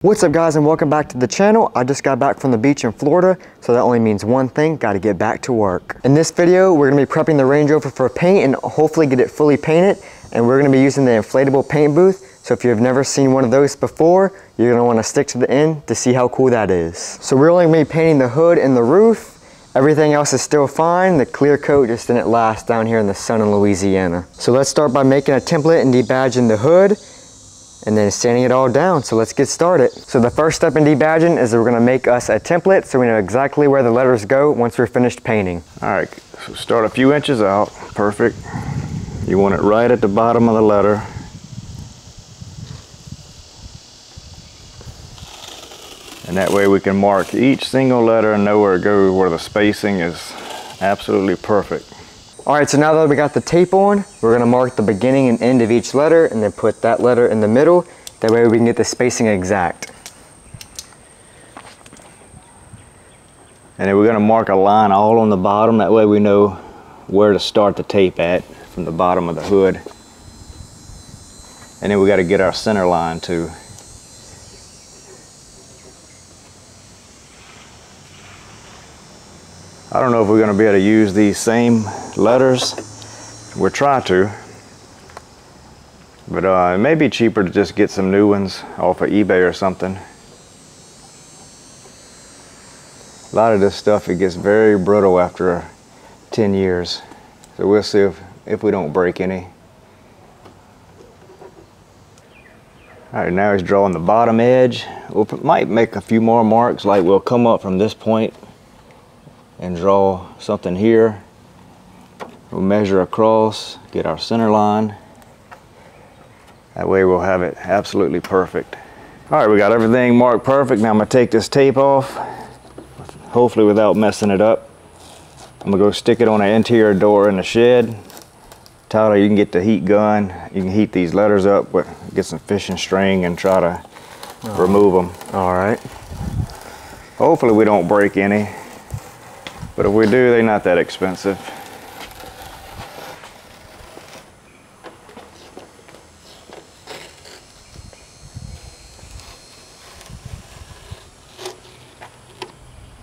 What's up guys, and welcome back to the channel. I just got back from the beach in Florida, so that only means one thing: gotta get back to work. In this video, we're gonna be prepping the Range Rover for paint and hopefully get it fully painted, and we're gonna be using the inflatable paint booth. So if you've never seen one of those before, you're gonna wanna stick to the end to see how cool that is. So we're only gonna be painting the hood and the roof. Everything else is still fine. The clear coat just didn't last down here in the sun in Louisiana. So let's start by making a template and debadging the hood, and then sanding it all down. So let's get started. So the first step in debadging is we're gonna make us a template so we know exactly where the letters go once we're finished painting. All right, so start a few inches out. Perfect. You want it right at the bottom of the letter. And that way we can mark each single letter and know where it goes, where the spacing is absolutely perfect. All right, so now that we got the tape on, we're gonna mark the beginning and end of each letter and then put that letter in the middle. That way we can get the spacing exact. And then we're gonna mark a line all on the bottom. That way we know where to start the tape at from the bottom of the hood. And then we gotta get our center line too. I don't know if we're going to be able to use these same letters. We'll try to. But it may be cheaper to just get some new ones off of eBay or something. A lot of this stuff, it gets very brittle after 10 years. So we'll see if we don't break any. Alright, now he's drawing the bottom edge. We might make a few more marks, like we'll come up from this point and draw something here. We'll measure across, get our center line. That way we'll have it absolutely perfect. All right, we got everything marked perfect. Now I'm gonna take this tape off, hopefully without messing it up. I'm gonna go stick it on an interior door in the shed. Tyler, you can get the heat gun. You can heat these letters up, but get some fishing string and try to remove them. All right. Hopefully we don't break any. But if we do, they're not that expensive.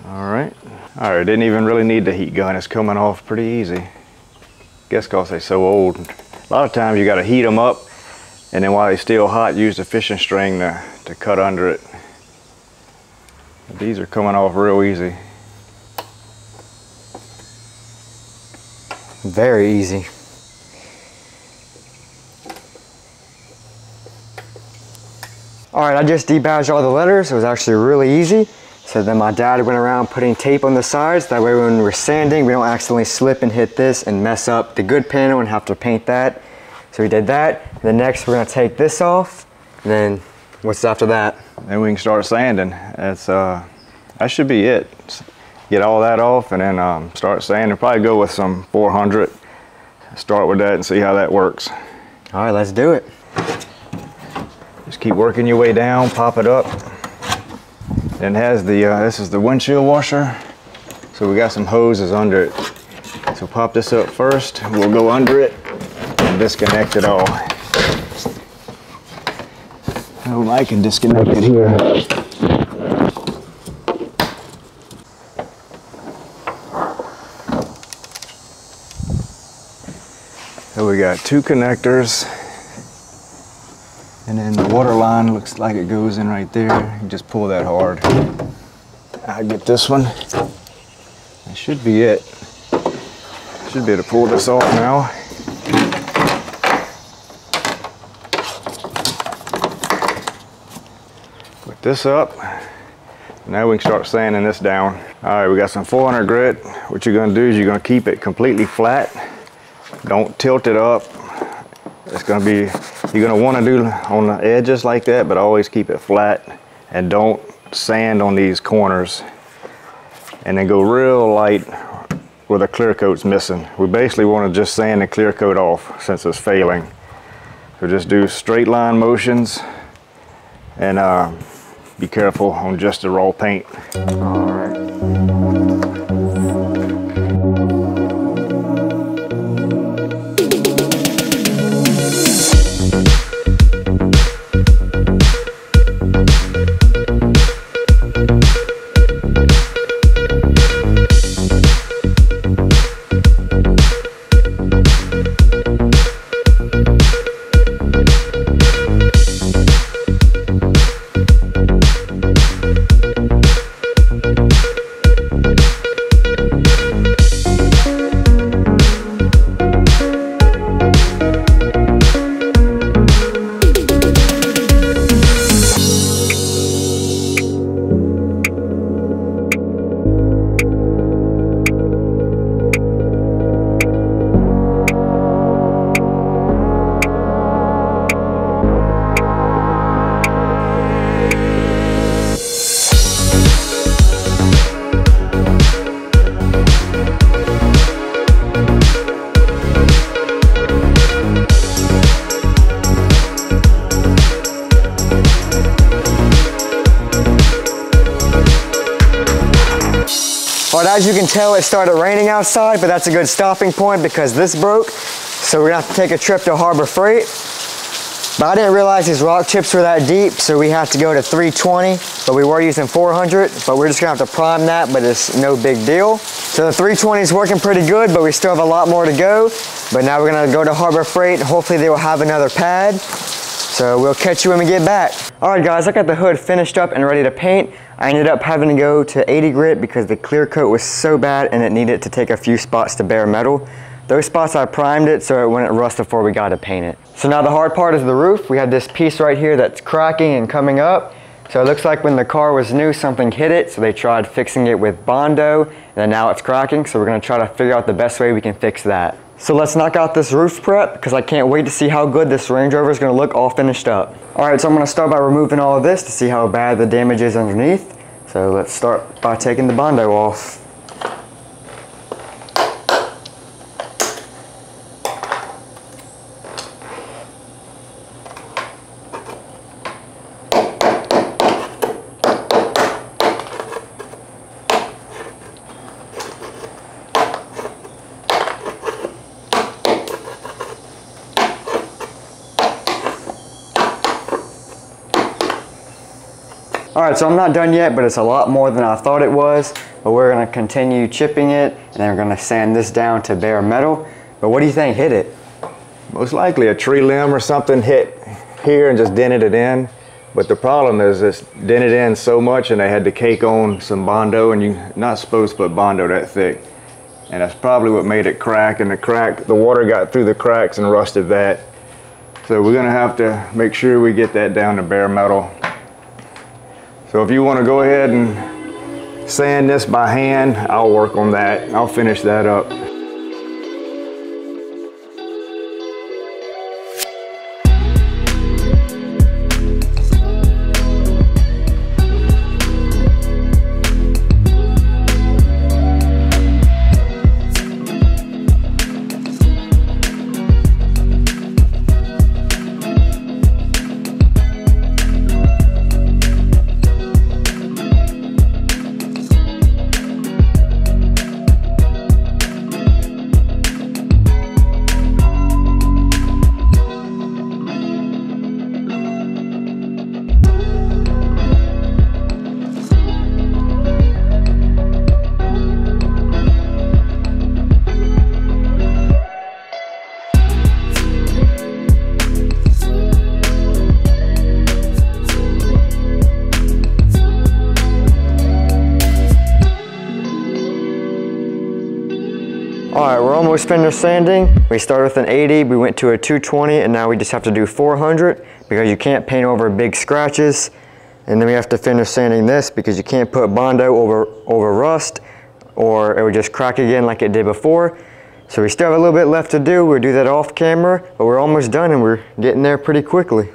All right, didn't even really need the heat gun. It's coming off pretty easy. Guess because they're so old. A lot of times you gotta heat them up, and then while they're still hot, use the fishing string to cut under it. But these are coming off real easy. Very easy. All right, I just debadged all the letters. It was actually really easy. So then my dad went around putting tape on the sides. That way when we're sanding, we don't accidentally slip and hit this and mess up the good panel and have to paint that. So we did that. Then next we're gonna take this off. And then what's after that? Then we can start sanding. That's that should be it. Get all that off and then start sanding. Probably go with some 400. Start with that and see how that works. All right, let's do it. Just keep working your way down, pop it up. And it has the, this is the windshield washer. So we got some hoses under it. So pop this up first. We'll go under it and disconnect it all. Oh, I can disconnect it here. So we got two connectors, and then the water line looks like it goes in right there. You just pull that hard. I'll get this one. That should be it. Should be able to pull this off now. Put this up. Now we can start sanding this down. All right, we got some 400 grit. What you're gonna do is you're gonna keep it completely flat. Don't tilt it up. It's gonna be, you're gonna wanna do on the edges like that, but always keep it flat and don't sand on these corners. And then go real light where the clear coat's missing. We basically wanna just sand the clear coat off since it's failing. So just do straight line motions and be careful on just the raw paint. All right. All right, as you can tell, it started raining outside, but that's a good stopping point because this broke. So we're gonna have to take a trip to Harbor Freight. But I didn't realize these rock chips were that deep, so we have to go to 320, but we were using 400, but we're just gonna have to prime that, but it's no big deal. So the 320 is working pretty good, but we still have a lot more to go. But now we're gonna go to Harbor Freight, and hopefully they will have another pad. So we'll catch you when we get back. All right guys, I got the hood finished up and ready to paint. I ended up having to go to 80 grit because the clear coat was so bad and it needed to take a few spots to bare metal. Those spots I primed it so it wouldn't rust before we got to paint it. So now the hard part is the roof. We have this piece right here that's cracking and coming up. So it looks like when the car was new, something hit it. So they tried fixing it with Bondo and then now it's cracking. So we're gonna try to figure out the best way we can fix that. So let's knock out this roof prep because I can't wait to see how good this Range Rover is gonna look all finished up. All right, so I'm gonna start by removing all of this to see how bad the damage is underneath. So let's start by taking the Bondo off. All right, so I'm not done yet, but it's a lot more than I thought it was. But we're gonna continue chipping it, and then we're gonna sand this down to bare metal. But what do you think hit it? Most likely a tree limb or something hit here and just dented it in. But the problem is it's dented in so much and they had to cake on some Bondo, and you're not supposed to put Bondo that thick. And that's probably what made it crack, and the water got through the cracks and rusted that. So we're gonna have to make sure we get that down to bare metal. So if you want to go ahead and sand this by hand, I'll work on that. I'll finish that up. All right, we're almost finished sanding. We started with an 80, we went to a 220, and now we just have to do 400 because you can't paint over big scratches. And then we have to finish sanding this because you can't put Bondo over rust or it would just crack again like it did before. So we still have a little bit left to do. We'll do that off camera, but we're almost done and we're getting there pretty quickly.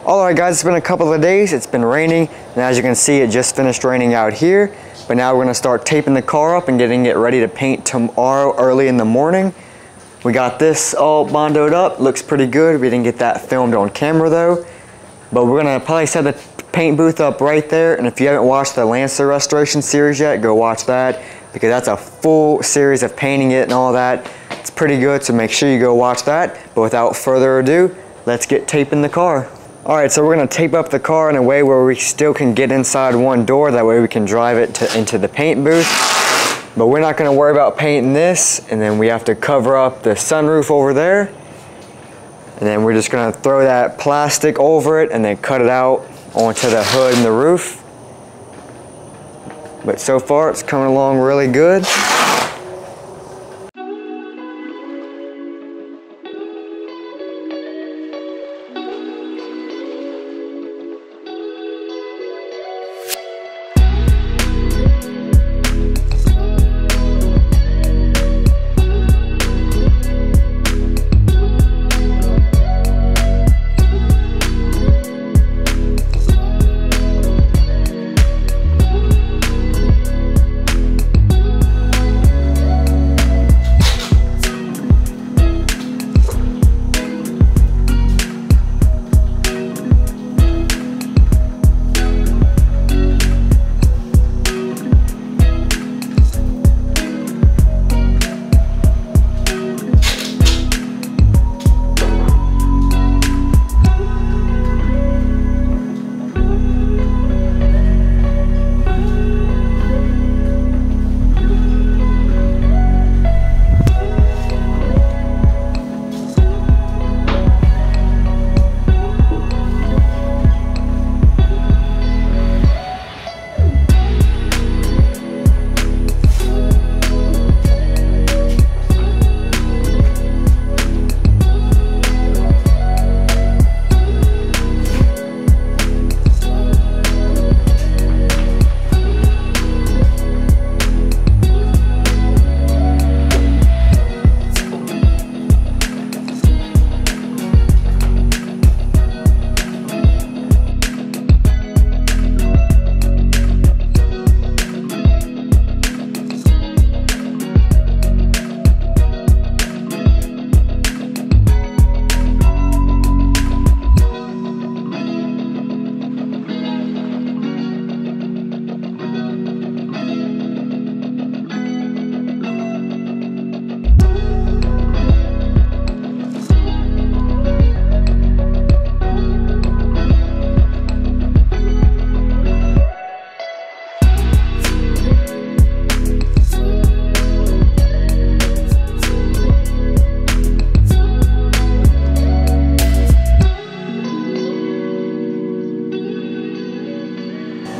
All right guys, it's been a couple of days. It's been raining, and as you can see, it just finished raining out here. But now we're gonna start taping the car up and getting it ready to paint tomorrow early in the morning. We got this all bondoed up, looks pretty good. We didn't get that filmed on camera though. But we're gonna probably set the paint booth up right there. And if you haven't watched the Lancer restoration series yet, go watch that because that's a full series of painting it and all that. It's pretty good, so make sure you go watch that. But without further ado, let's get taping the car. All right, so we're gonna tape up the car in a way where we still can get inside one door. That way we can drive it into the paint booth. But we're not gonna worry about painting this, and then we have to cover up the sunroof over there. And then we're just gonna throw that plastic over it and then cut it out onto the hood and the roof. But so far it's coming along really good.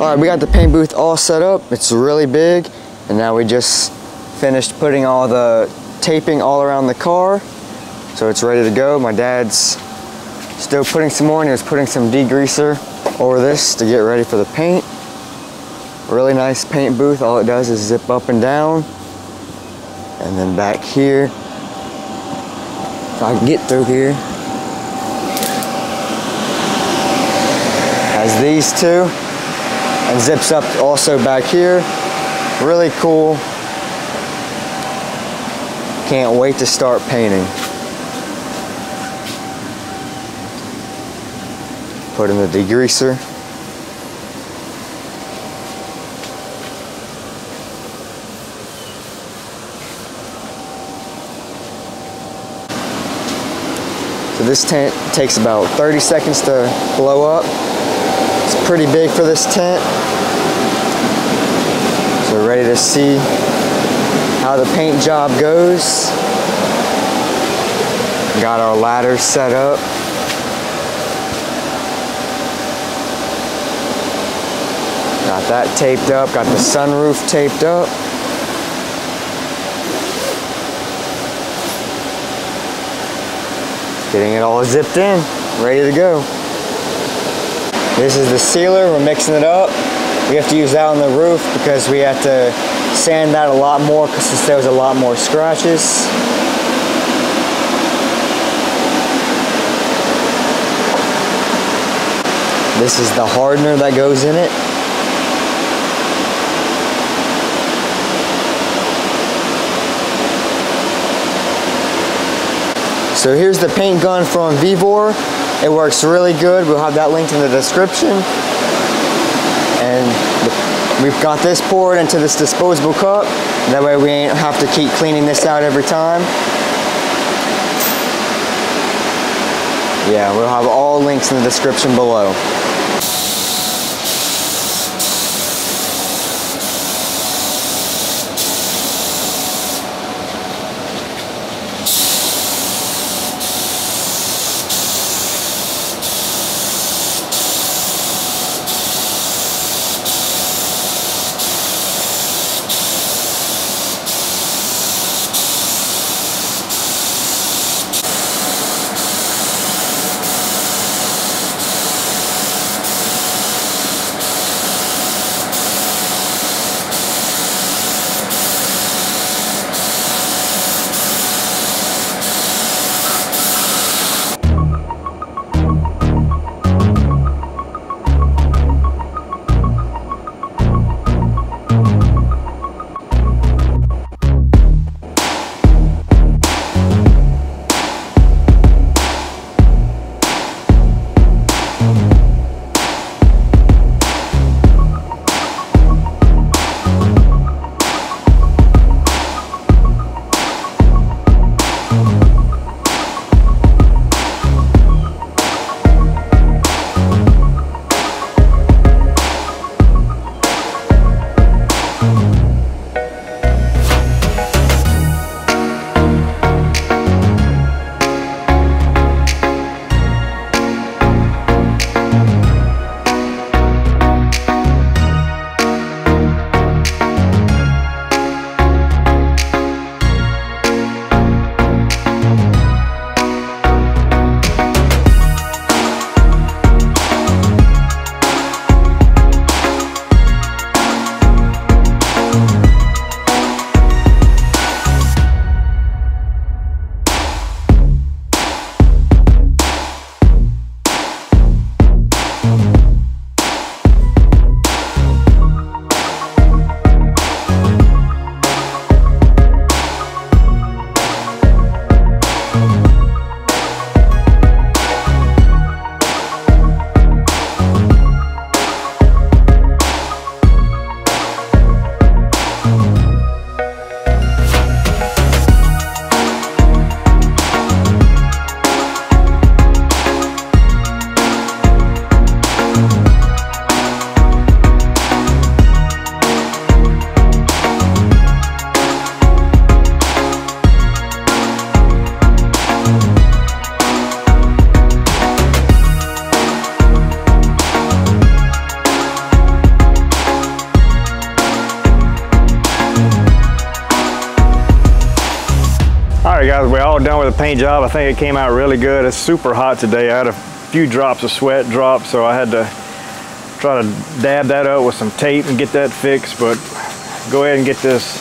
All right, we got the paint booth all set up. It's really big, and now we just finished putting all the taping all around the car, so it's ready to go. My dad's still putting some more, and he was putting some degreaser over this to get ready for the paint. Really nice paint booth. All it does is zip up and down, and then back here, if I can get through here, has these two, and zips up also back here. Really cool. Can't wait to start painting. Put in the degreaser. So this tent takes about 30 seconds to blow up. It's pretty big for this tent. So we're ready to see how the paint job goes. Got our ladders set up. Got that taped up, got the sunroof taped up. Getting it all zipped in, ready to go. This is the sealer, we're mixing it up. We have to use that on the roof because we have to sand that a lot more because there was a lot more scratches. This is the hardener that goes in it. So here's the paint gun from Vivor. It works really good. We'll have that linked in the description. And we've got this poured into this disposable cup. That way we ain't have to keep cleaning this out every time. Yeah, we'll have all links in the description below. right, guys, we're all done with the paint job. I think it came out really good. It's super hot today. I had a few drops of sweat drop, so I had to try to dab that up with some tape and get that fixed. But go ahead and get this.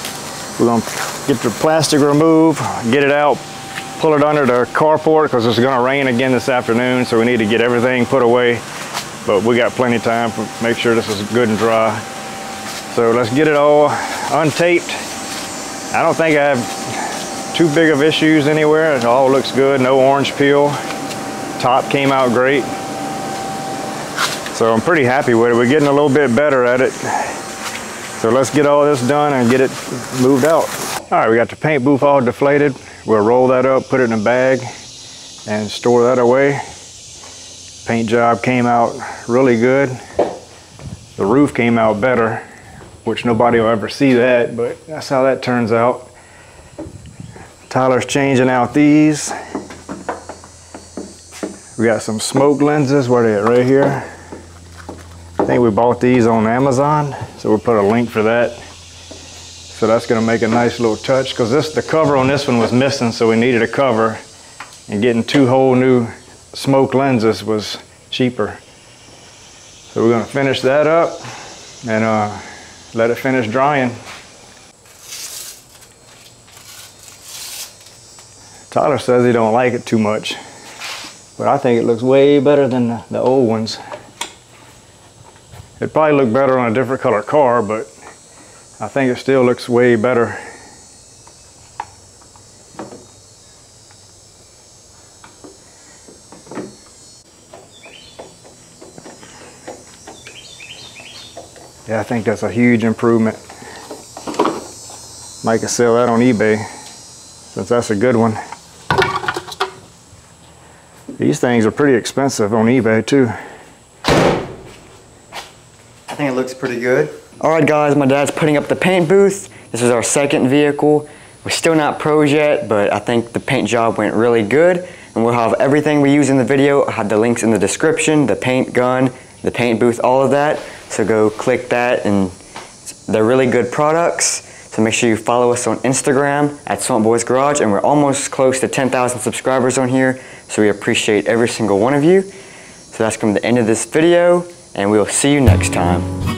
We're gonna get the plastic removed, get it out, pull it under the carport because it's gonna rain again this afternoon, so we need to get everything put away. But we got plenty of time to make sure this is good and dry. So let's get it all untaped. I don't think I have too big of issues anywhere. It all looks good, no orange peel. Top came out great. So I'm pretty happy with it. We're getting a little bit better at it. So let's get all this done and get it moved out. All right, we got the paint booth all deflated. We'll roll that up, put it in a bag, and store that away. Paint job came out really good. The roof came out better, which nobody will ever see that, but that's how that turns out. Tyler's changing out these. We got some smoke lenses. Where they at? Right here. I think we bought these on Amazon, so we'll put a link for that. So that's gonna make a nice little touch, because the cover on this one was missing, so we needed a cover, and getting 2 whole new smoke lenses was cheaper. So we're gonna finish that up and let it finish drying. Tyler says he don't like it too much, but I think it looks way better than the old ones. It'd probably look better on a different color car, but I think it still looks way better. Yeah, I think that's a huge improvement. Might could sell that on eBay, since that's a good one. These things are pretty expensive on eBay too. I think it looks pretty good. All right guys, my dad's putting up the paint booth. This is our second vehicle. We're still not pros yet, but I think the paint job went really good. And we'll have everything we use in the video. I have the links in the description, the paint gun, the paint booth, all of that. So go click that, and they're really good products. So make sure you follow us on Instagram at Swamp Boys Garage, and we're almost close to 10,000 subscribers on here. So we appreciate every single one of you. So that's going to be the end of this video, and we'll see you next time.